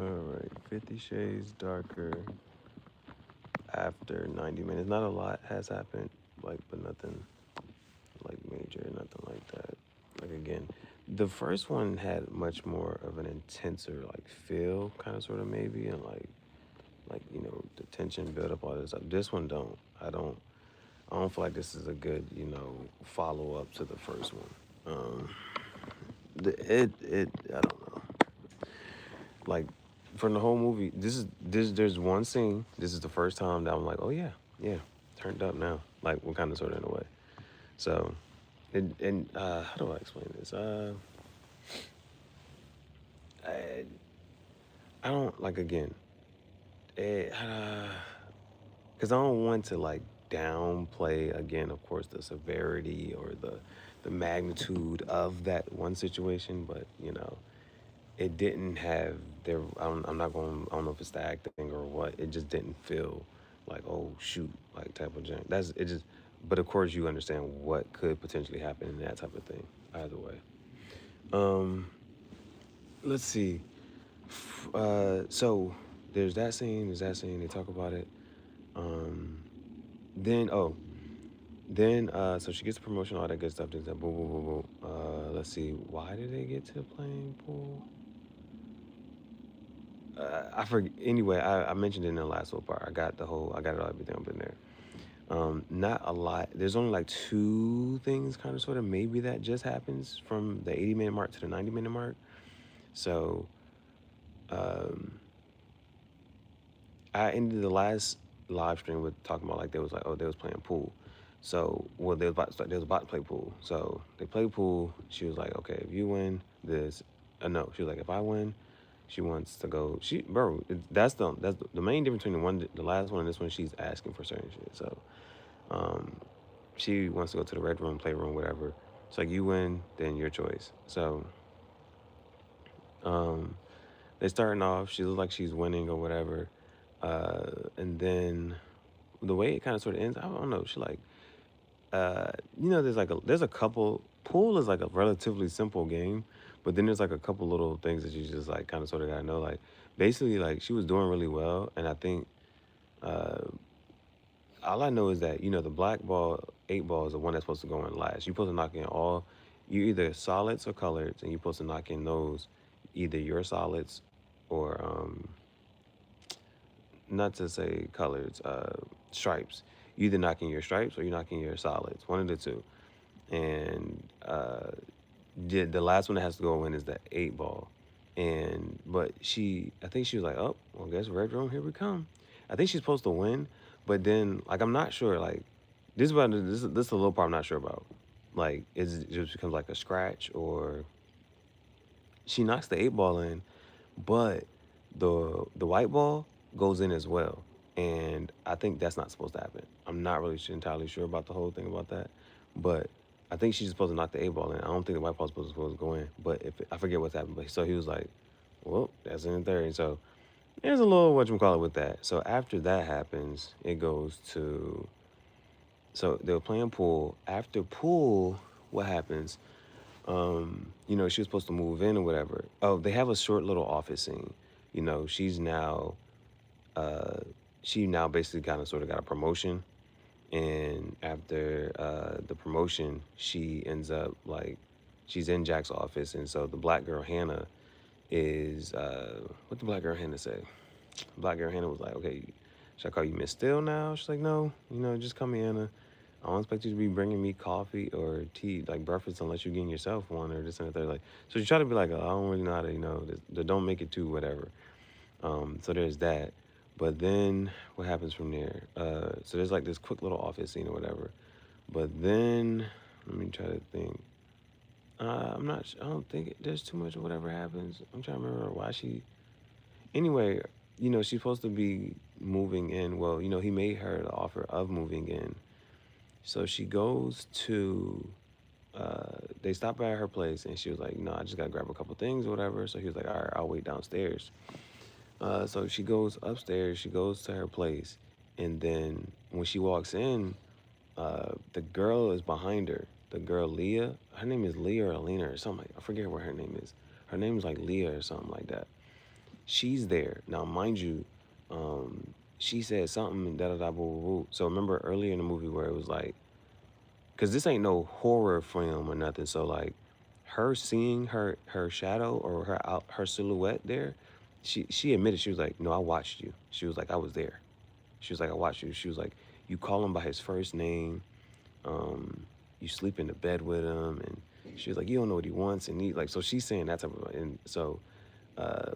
Alright, 50 Shades Darker after 90 minutes. Not a lot has happened, like, but nothing like major, nothing like that. Like, again, the first one had much more of an intenser, like, feel, kind of, sort of, maybe, and, like, the tension build up, all this stuff. This one don't. I don't feel like this is a good, follow up to the first one. I don't know. Like, from the whole movie, there's one scene. This is the first time that I'm like, oh yeah, yeah, turned up now. Like, we're kind of sort of in a way. So, and how do I explain this? I, I don't like, again, because I don't want to, like, downplay, again, of course, the severity or the magnitude of that one situation, but it didn't have there. I'm not going. I don't know if it's the acting or what. It just didn't feel like, oh shoot, like, type of junk. That's it. Just, but of course you understand what could potentially happen in that type of thing. Either way. Um, let's see. So there's that scene. There's that scene. They talk about it. Um, then so she gets a promotion, all that good stuff. Boom, boom, boom, boom. Let's see. Why did they get to playing pool? I forget. Anyway, I mentioned it in the last little part. I got it all, everything up in there. Not a lot. There's only like two things, kind of, sort of, maybe that just happens from the 80-minute mark to the 90-minute mark. So, um, I ended the last live stream with talking about, like, they was like, oh, they was playing pool. So, well, they was about to play pool. So they played pool. She was like, okay, if you win this, no, she was like, if I win, she wants to go. That's the main difference between the last one and this one. She's asking for certain shit. So, um, she wants to go to the red room, playroom, whatever. It's like, you win, then your choice. So, um, they starting off. She looks like she's winning or whatever, and then the way it kind of sort of ends, I don't know. She like, there's a couple. Pool is like a relatively simple game, but then there's like a couple little things that you just, like, kind of sort of gotta know. Like, basically, like, she was doing really well, and I think, uh, all I know is that, the black ball, 8 ball, is the one that's supposed to go in last. You're supposed to knock in all, you either solids or colors, and you're supposed to knock in those, either your solids or, not to say colors, stripes. You either knock in your stripes or you knock in your solids, one of the two. And the last one that has to go in is the 8 ball. And but I think she was like, oh, well, guess red room, here we come. I think she's supposed to win, but then, like, I'm not sure. Like, this is a little part I'm not sure about. Like, it just becomes like a scratch, or she knocks the 8 ball in, but the white ball goes in as well. And I think that's not supposed to happen. I'm not really entirely sure about the whole thing about that, but I think she's supposed to knock the 8 ball in. I don't think the white ball's supposed to go in, but if I forget what's happened. But so he was like, well, that's in the third. And so there's a little whatchamacallit with that. So after that happens, it goes to, so they were playing pool. After pool, what happens? She was supposed to move in or whatever. Oh, they have a short little office scene. She's now, uh, she now basically kind of sort of got a promotion, and after the promotion, she ends up, like, she's in Jack's office, and so the black girl Hannah is, what the black girl Hannah say? Black girl Hannah was like, okay, should I call you Miss Still now? She's like, no, just call me Hannah. I don't expect you to be bringing me coffee or tea, like breakfast, unless you're getting yourself one or this and the third. Like, so she tried to be like, oh, I don't really know how to, don't make it too whatever. So there's that. But then what happens from there? So there's like this quick little office scene or whatever. But then, let me try to think. I'm not. I don't think there's too much of whatever happens. I'm trying to remember why she. Anyway, she's supposed to be moving in. Well, he made her the offer of moving in. So she goes to. They stopped by her place, and she was like, "No, I just gotta grab a couple things or whatever." So he was like, "All right, I'll wait downstairs." So she goes upstairs. She goes to her place, and then when she walks in, the girl is behind her. The girl Leah. Her name is Leah or Alina or something. I forget what her name is. Her name is like Leah or something like that. She's there now, mind you. She said something da da da boo, boo, boo. So remember earlier in the movie where it was like, because this ain't no horror film or nothing. So like, her seeing her shadow or her silhouette there, she admitted, she was like, no, I watched you. She was like, I was there. She was like, I watched you. She was like, you call him by his first name. You sleep in the bed with him, and she was like, you don't know what he wants, and he like, so she's saying that type of, and so uh,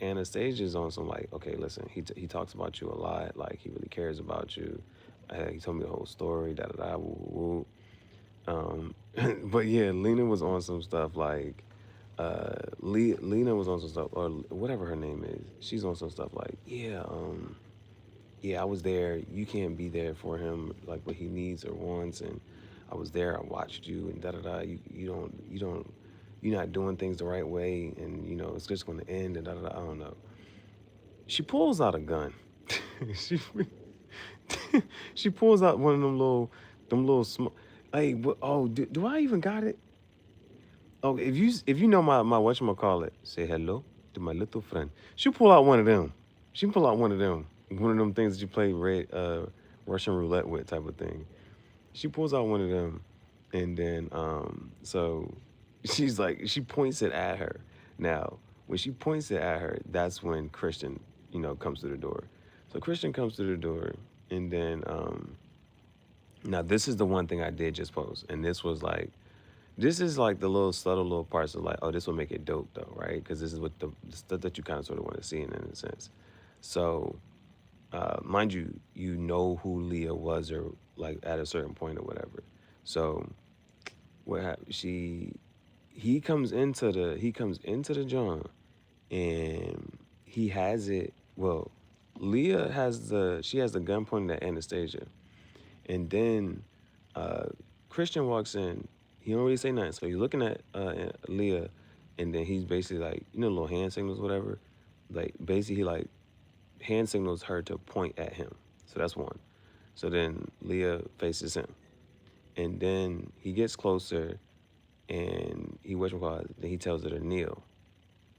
Anastasia's on some like, okay, listen, he talks about you a lot, like he really cares about you. He told me the whole story, da da da, woo woo. But yeah, Lena was on some stuff like, Lena was on some stuff, or whatever her name is. She's on some stuff like, yeah, yeah, I was there. You can't be there for him, like what he needs or wants, and I was there. I watched you, and da da da. You're not doing things the right way, and it's just going to end, and da da da. I don't know. She pulls out a gun. she she pulls out one of them little small. Hey, oh, do I even got it? Oh, if you know my whatchamacallit, say hello to my little friend. She pull out one of them. She pull out one of them things that you play Russian roulette with type of thing. She pulls out one of them, and then so she's like, she points it at her. Now, when she points it at her, that's when Christian, comes to the door. So Christian comes to the door, and then now this is the one thing I did just post, and this is like the little subtle little parts of like, oh, this will make it dope though, right? Because this is what the stuff that you kind of sort of want to see in a sense. So, mind you, you know who Leah was, or like at a certain point or whatever. So, what happened? He comes into the John, and he has it. Well, Leah has the gun pointed at Anastasia, and then uh, Christian walks in. He don't really say nothing. So he's looking at Leah, and then he's basically like, little hand signals, whatever. Like basically, he like hand signals her to point at him. So that's one. So then Leah faces him, and then he gets closer, and then he tells her to kneel.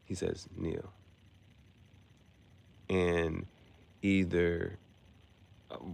He says kneel, and either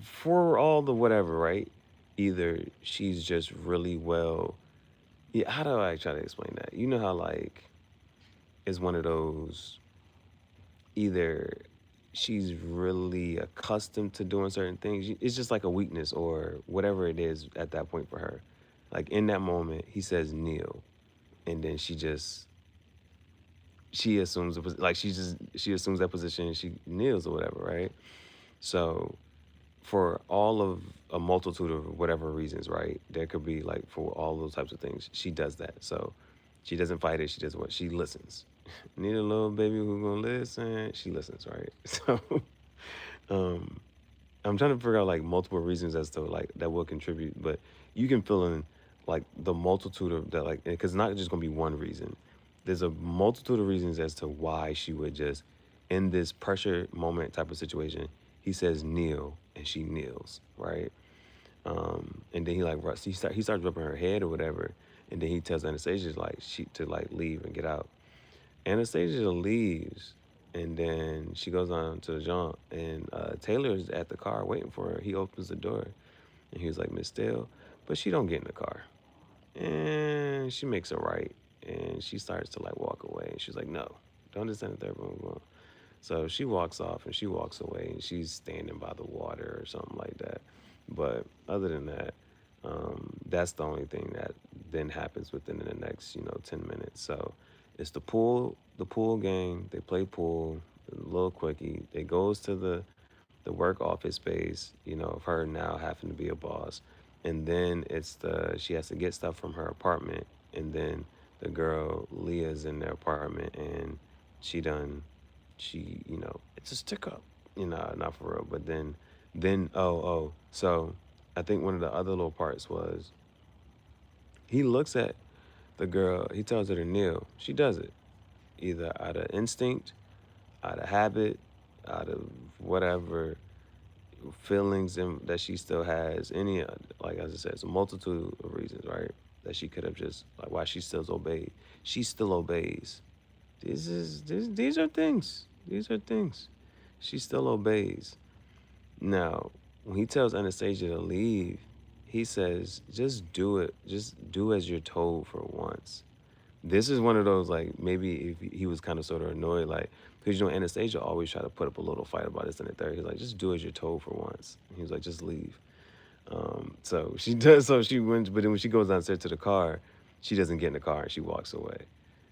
for all the whatever, right? Either she's just really well. Yeah, how do I try to explain that? You know how like it's one of those, either she's really accustomed to doing certain things. It's just like a weakness or whatever it is at that point for her. Like in that moment, he says kneel, and then she assumes like she assumes that position and she kneels or whatever, right? So for all of a multitude of whatever reasons, right? There could be like for all those types of things, she does that. So she doesn't fight it. She does what? She listens. Need a little baby who gonna listen. She listens, right? So um, I'm trying to figure out like multiple reasons as to like that will contribute, but you can fill in like the multitude of that, like, because it's not just gonna be one reason. There's a multitude of reasons as to why she would just, in this pressure moment type of situation, he says kneel and she kneels, right? And then he starts rubbing her head or whatever, and then he tells Anastasia like she to like leave and get out. Anastasia leaves, and then she goes on to the jump, and Taylor's at the car waiting for her. He opens the door, and he was like, Miss Steele, but she don't get in the car, and she makes a right, and she starts to like walk away, and she's like, no, don't descend the third room. So she walks off and she walks away, and she's standing by the water or something like that. But other than that, that's the only thing that then happens within the next 10 minutes. So it's the pool game. They play pool, a little quickie. It goes to the work office space, of her now having to be a boss, and then she has to get stuff from her apartment, and then the girl Leah's in their apartment, and she done it's a stick up, not for real. But then so I think one of the other little parts was he looks at the girl, he tells her to kneel. She does it, either out of instinct, out of habit, out of whatever feelings that she still has. Like as I said, it's a multitude of reasons, right? That she could have just why she still obeyed. She still obeys. These are things. These are things. She still obeys. Now, when he tells Anastasia to leave, he says, just do it. Just do as you're told for once. This is one of those, like, maybe if he was kind of sort of annoyed, like, because, Anastasia always try to put up a little fight about this and the third. He's like, just do as you're told for once. He was like, just leave. So she does, so she went, but then when she goes downstairs to the car, she doesn't get in the car and she walks away.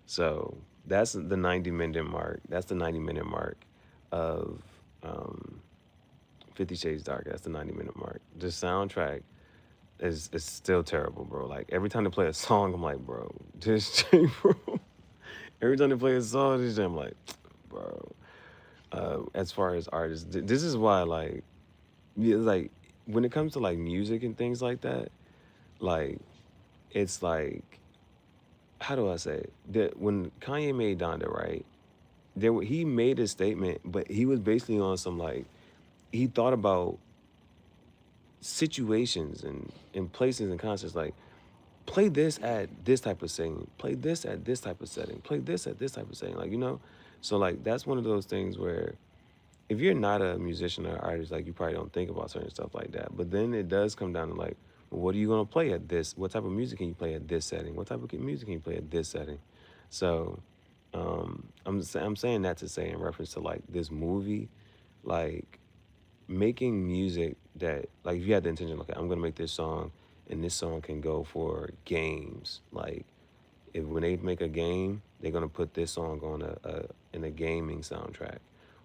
So that's the 90-minute mark. That's the 90-minute mark of 50 Shades Dark. That's the 90-minute mark. The soundtrack is still terrible, bro. Like every time they play a song, I'm like, bro, this shit, bro. Every time they play a song, this shit, I'm like, bro. As far as artists, this is why, like, yeah, like when it comes to like music and things like that, like it's like, how do I say it? That when Kanye made Donda, right? He made a statement, but he was basically on some like he thought about situations and places and concerts like play this at this type of setting, play this at this type of setting, play this at this type of setting, like So like that's one of those things where if you're not a musician or artist, like you probably don't think about certain stuff like that. But then it does come down to like, well, what are you gonna play at this? What type of music can you play at this setting? What type of music can you play at this setting? So I'm saying that to say in reference to like this movie, like making music that like if you had the intention, okay, I'm gonna make this song, and this song can go for games. Like if when they make a game, they're gonna put this song on a in a gaming soundtrack,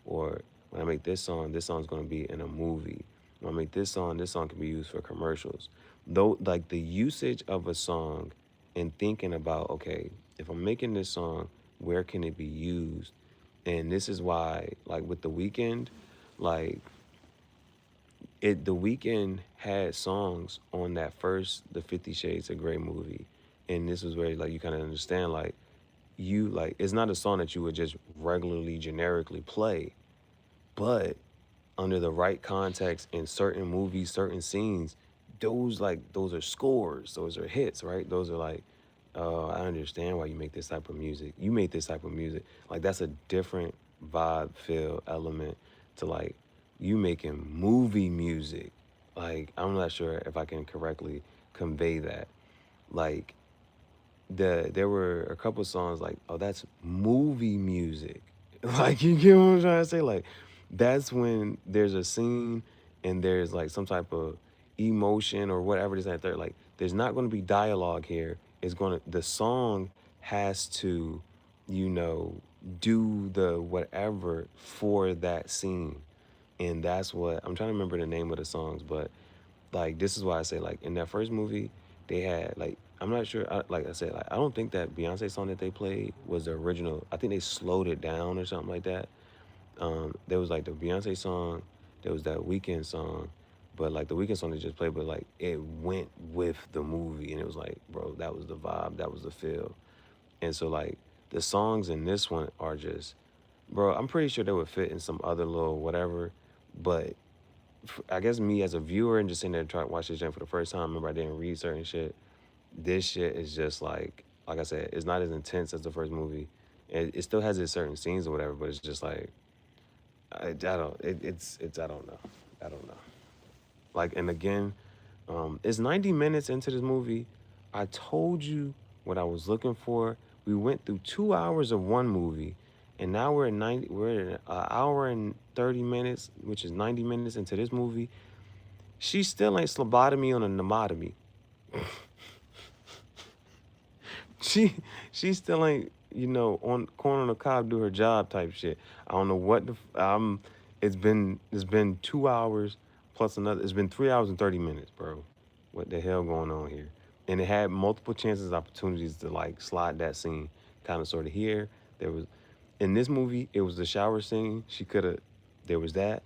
or when I make this song's gonna be in a movie. When I make this song can be used for commercials. Though, like the usage of a song, and thinking about, okay, if I'm making this song, where can it be used? And this is why, like with The Weeknd, like the Weeknd had songs on that first the 50 Shades of Grey movie, and this is where like you kind of understand like it's not a song that you would just regularly generically play, but under the right context in certain movies, certain scenes, those are scores, those are hits, right? Those are like, oh, I understand why you make this type of music. You make this type of music. Like that's a different vibe, feel, element to like you making movie music. Like I'm not sure if I can correctly convey that. Like there were a couple songs like, oh, that's movie music. Like you get what I'm trying to say? Like that's when there's a scene and there's like some type of emotion or whatever it is that they're like, there's not going to be dialogue here. The song has to, you know, do the whatever for that scene. And that's what I'm trying to remember the name of the songs, but like this is why I say like in that first movie they had like I'm not sure like I said like I don't think that Beyonce song that they played was the original. I think they slowed it down or something like that. There was like the Beyonce song, there was that Weeknd song, but like the Weeknd song they just played, but like it went with the movie and it was like, bro, that was the vibe, that was the feel. And so like the songs in this one are just, bro, I'm pretty sure they would fit in some other little whatever, but I guess me as a viewer and just sitting there trying to watch this jam for the first time, remember I didn't read certain shit. This shit is just like I said, it's not as intense as the first movie. It still has its certain scenes or whatever, but it's just like I don't. It's I don't know. I don't know. Like and again, it's 90 minutes into this movie. I told you what I was looking for. We went through 2 hours of one movie, and now we're at 90. We're at an hour and 30 minutes, which is 90 minutes into this movie. She still ain't slobotomy on a pneumatomy. She she still ain't on corner on the cob do her job type shit. I don't know what it's been 2 hours plus another. It's been 3 hours and 30 minutes, bro. What the hell going on here? And it had multiple chances, opportunities to like slide that scene, kind of sort of here. There was in this movie, it was the shower scene. She could have. There was that.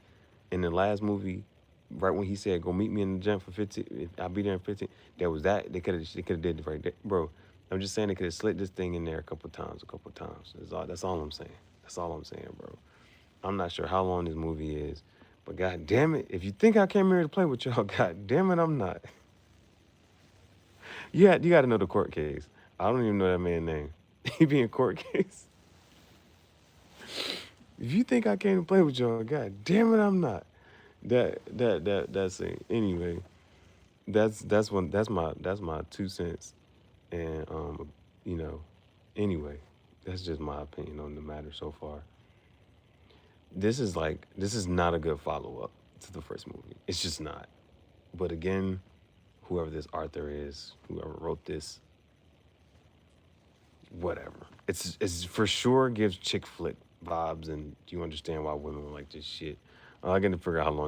In the last movie, right when he said, "Go meet me in the gym for 15," I'll be there in 15. There was that. They could have did it right there, bro. I'm just saying they could have slid this thing in there a couple times. That's all I'm saying. That's all I'm saying, bro. I'm not sure how long this movie is, but god damn it, if you think I came here to play with y'all, god damn it, I'm not. You got to know the court case. I don't even know that man's name. He be in court case. If you think I came to play with y'all, god damn it, I'm not. That's it. Anyway, that's my 2 cents. And you know, anyway, that's just my opinion on the matter so far. This is not a good follow up to the first movie. It's just not. But again, whoever this Arthur is, whoever wrote this, whatever. It's for sure gives chick flick vibes, and you understand why women like this shit. I gotta figure out how long